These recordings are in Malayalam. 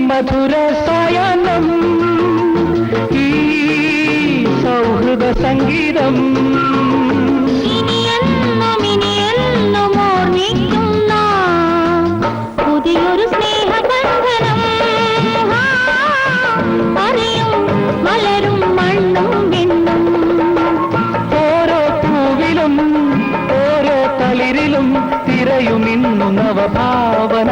മധുര സായാഹ്നം ഈ സൗഹൃദ സംഗീതം ഇനിയെന്നും ഓർമ്മിക്കുന്ന പുതിയൊരു സ്നേഹബന്ധനം അറിയും മലരും മണ്ണും വെണ്ണും ഓരോ പൂവിലും ഓരോ തളിരിലും തിരയും ഇന്നു നവഭാവന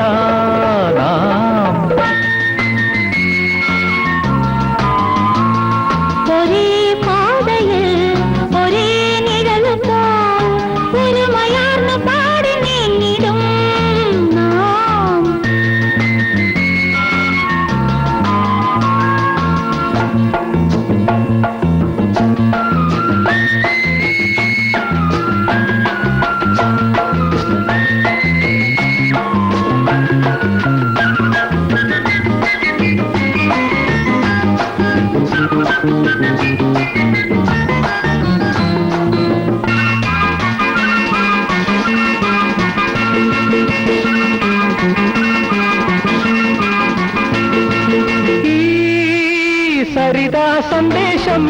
സരിതാ സന്ദേശം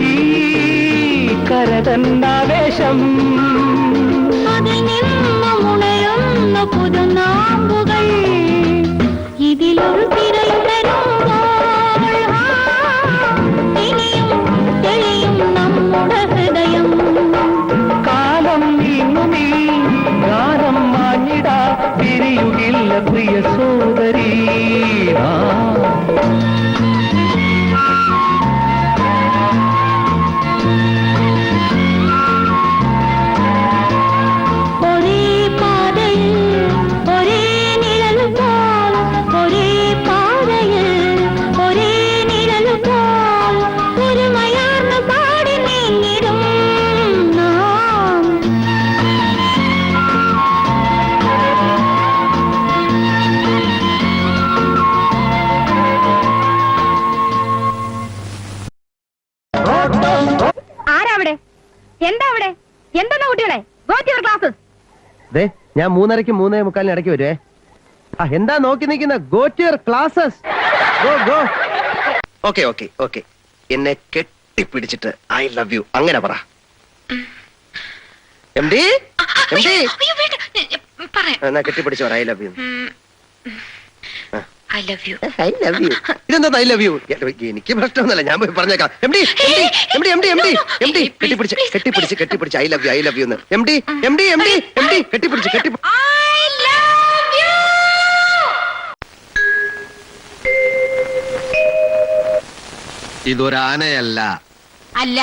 ഈ കരതന്നാവേശം അതിൽ നിന്നുണരുന്ന പുതുനാമ്പുകൾ ഇതിലൊരു തിരയുടരുമ്പോൾ ഇനിയും തെളിയും നമ്മുടെ ഹൃദയം കാലം നീങ്ങുമീ ഗാനം മാഞ്ഞിട പിരിയുകില്ല പ്രിയ സോദരീ ഞാൻ 3:30 3:45 ഇടയ്ക്ക് വരുവേ. എന്താ നോക്കി നിൽക്കുന്ന? Go to your classes. Go. Okay. എന്നെ കെട്ടിപ്പിടിച്ചിട്ട് ഐ ലവ് യു അങ്ങനെ പറ. എംഡി എന്നാ കെട്ടിപ്പിടിച്ചു പറ ഐ ലവ് യു. ഇതെന്താ ഐ ലവ് യു? എനിക്ക് പ്രശ്നമൊന്നുമല്ല, ഞാൻ പോയി പറഞ്ഞേക്കാം. എംഡി കെട്ടിപ്പിടിച്ച് ഐ ലവ് യു എന്ന്. എംഡി കെട്ടിപ്പിടിച്ച് ഇതൊരാനയല്ല. അല്ല.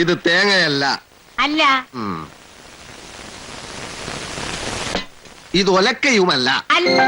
ഇത് തേങ്ങയല്ല. അല്ല. ഇത് ഒലക്കയുമല്ല. അല്ല.